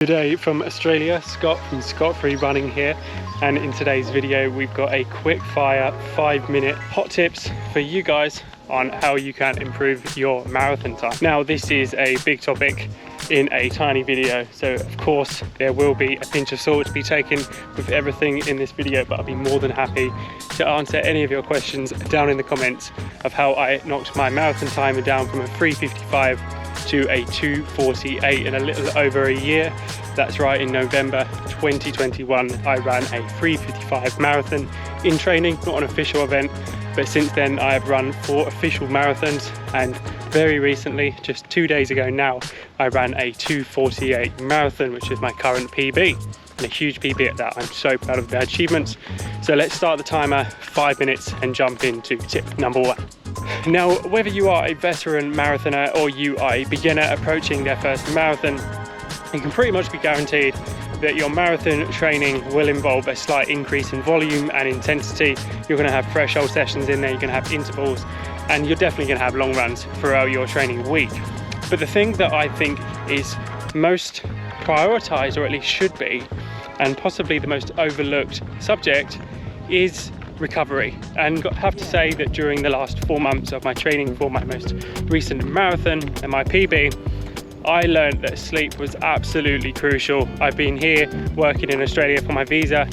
Today from Australia, Scott from Scott Free Running here, and in today's video we've got a quick fire 5-minute hot tips for you guys on how you can improve your marathon time. Now this is a big topic in a tiny video, so of course there will be a pinch of salt to be taken with everything in this video, but I'll be more than happy to answer any of your questions down in the comments of how I knocked my marathon timer down from a 3:55 to a 2:48 in a little over a year. That's right, in November 2021 I ran a 3:55 marathon in training, not an official event, but since then I have run 4 official marathons, and very recently, just 2 days ago now, I ran a 2:48 marathon, which is my current PB, and a huge PB at that. I'm so proud of the achievements. So let's start the timer 5 minutes and jump into tip number 1. Now, whether you are a veteran marathoner or you are a beginner approaching their first marathon, you can pretty much be guaranteed that your marathon training will involve a slight increase in volume and intensity. You're going to have threshold sessions in there, you're going to have intervals, and you're definitely going to have long runs throughout your training week. But the thing that I think is most prioritized, or at least should be, and possibly the most overlooked subject, is recovery. And I have to say that during the last 4 months of my training for my most recent marathon and my PB, I learned that sleep was absolutely crucial. I've been here working in Australia for my visa,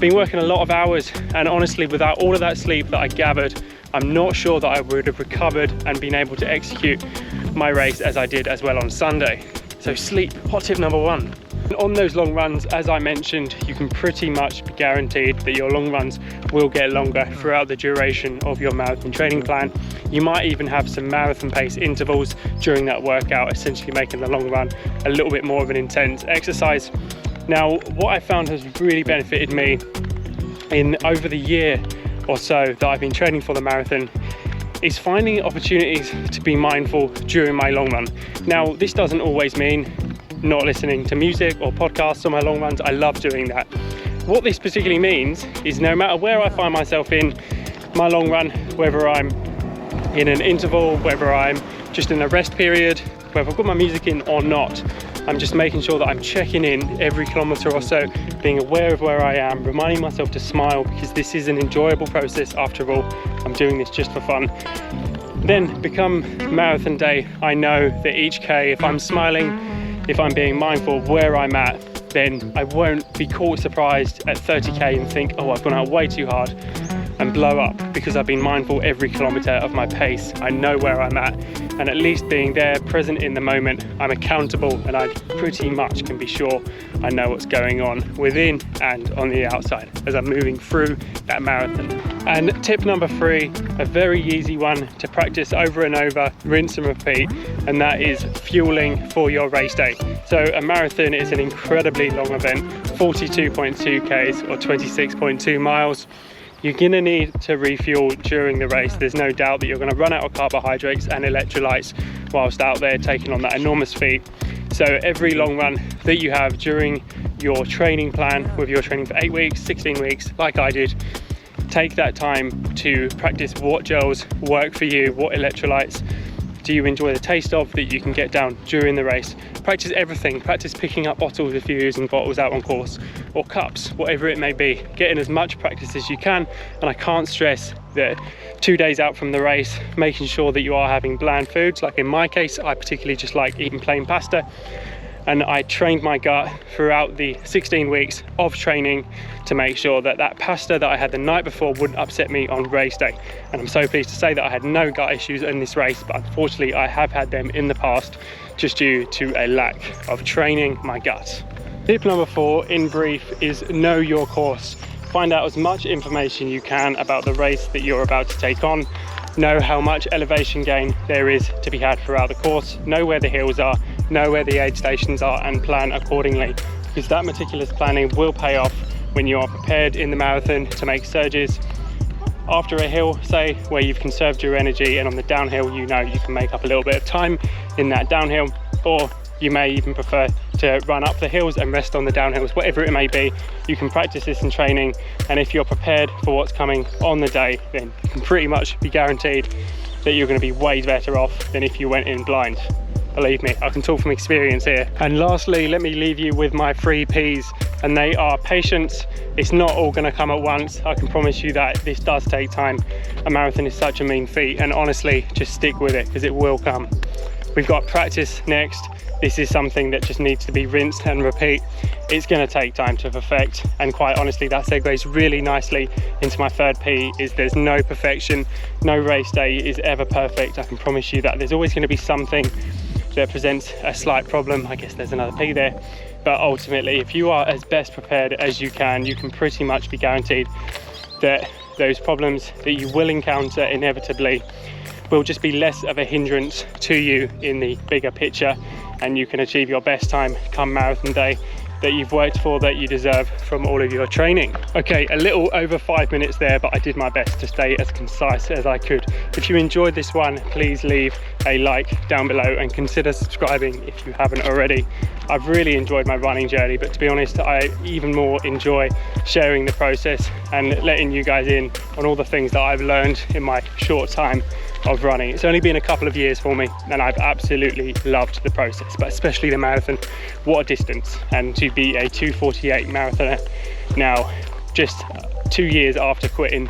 been working a lot of hours, and honestly without all of that sleep that I gathered, I'm not sure that I would have recovered and been able to execute my race as I did as well on Sunday. So sleep, hot tip number 1. On those long runs, as I mentioned, you can pretty much be guaranteed that your long runs will get longer throughout the duration of your marathon training plan. You might even have some marathon pace intervals during that workout, essentially making the long run a little bit more of an intense exercise. Now, what I found has really benefited me in over the year or so that I've been training for the marathon is finding opportunities to be mindful during my long run. Now, this doesn't always mean not listening to music or podcasts on my long runs. I love doing that. What this particularly means is no matter where I find myself in my long run, whether I'm in an interval, whether I'm just in a rest period, whether I've got my music in or not, I'm just making sure that I'm checking in every kilometre or so, being aware of where I am, reminding myself to smile, because this is an enjoyable process after all. I'm doing this just for fun. Then become marathon day, I know that each K, if I'm smiling, if I'm being mindful of where I'm at, then I won't be caught surprised at 30K and think, oh, I've gone out way too hard and blow up, because I've been mindful every kilometre of my pace. I know where I'm at, and at least being there, present in the moment, I'm accountable, and I pretty much can be sure I know what's going on within and on the outside as I'm moving through that marathon. And tip number 3, a very easy one to practice over and over, rinse and repeat, and that is fueling for your race day. So a marathon is an incredibly long event, 42.2 Ks or 26.2 miles. You're gonna need to refuel during the race. There's no doubt that you're gonna run out of carbohydrates and electrolytes whilst out there taking on that enormous feat. So every long run that you have during your training plan, whether you're training for 8 weeks, 16 weeks, like I did, take that time to practice what gels work for you, what electrolytes do you enjoy the taste of that you can get down during the race. Practice everything. Practice picking up bottles if you're using bottles out on course, or cups, whatever it may be. Get in as much practice as you can, and I can't stress that 2 days out from the race, making sure that you are having bland foods. Like in my case, I particularly just like eating plain pasta, and I trained my gut throughout the 16 weeks of training to make sure that that pasta that I had the night before wouldn't upset me on race day. And I'm so pleased to say that I had no gut issues in this race, but unfortunately I have had them in the past just due to a lack of training my gut. Tip number 4, in brief, is know your course. Find out as much information you can about the race that you're about to take on. Know how much elevation gain there is to be had throughout the course. Know where the hills are, know where the aid stations are, and plan accordingly, because that meticulous planning will pay off when you are prepared in the marathon to make surges after a hill, say, where you've conserved your energy, and on the downhill you know you can make up a little bit of time in that downhill, or you may even prefer to run up the hills and rest on the downhills. Whatever it may be, you can practice this in training, and if you're prepared for what's coming on the day, then you can pretty much be guaranteed that you're going to be way better off than if you went in blind. believe me, I can talk from experience here. And lastly, let me leave you with my 3 Ps, and they are patience. It's not all gonna come at once. I can promise you that. This does take time. A marathon is such a mean feat, and honestly, just stick with it because it will come. We've got practice next. This is something that just needs to be rinsed and repeat. It's gonna take time to perfect, and quite honestly, that segues really nicely into my 3rd P, is there's no perfection. No race day is ever perfect. I can promise you that. There's always gonna be something that presents a slight problem. I guess there's another P there. But ultimately, if you are as best prepared as you can pretty much be guaranteed that those problems that you will encounter inevitably will just be less of a hindrance to you in the bigger picture, and you can achieve your best time come marathon day that you've worked for, that you deserve from all of your training. Okay, a little over 5 minutes there, but I did my best to stay as concise as I could. If you enjoyed this one, please leave a like down below and consider subscribing if you haven't already. I've really enjoyed my running journey, but to be honest, I even more enjoy sharing the process and letting you guys in on all the things that I've learned in my short time of running. It's only been a couple of years for me, and I've absolutely loved the process, but especially the marathon. What a distance, and to be a 2:48 marathoner now, just 2 years after quitting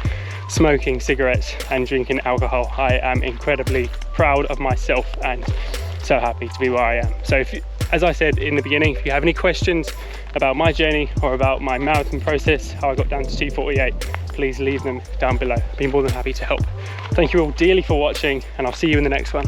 smoking cigarettes and drinking alcohol. I am incredibly proud of myself and so happy to be where I am. So as I said in the beginning, if you have any questions about my journey or about my marathon process, how I got down to 2:48, please leave them down below. I'd be more than happy to help. Thank you all dearly for watching, and I'll see you in the next one.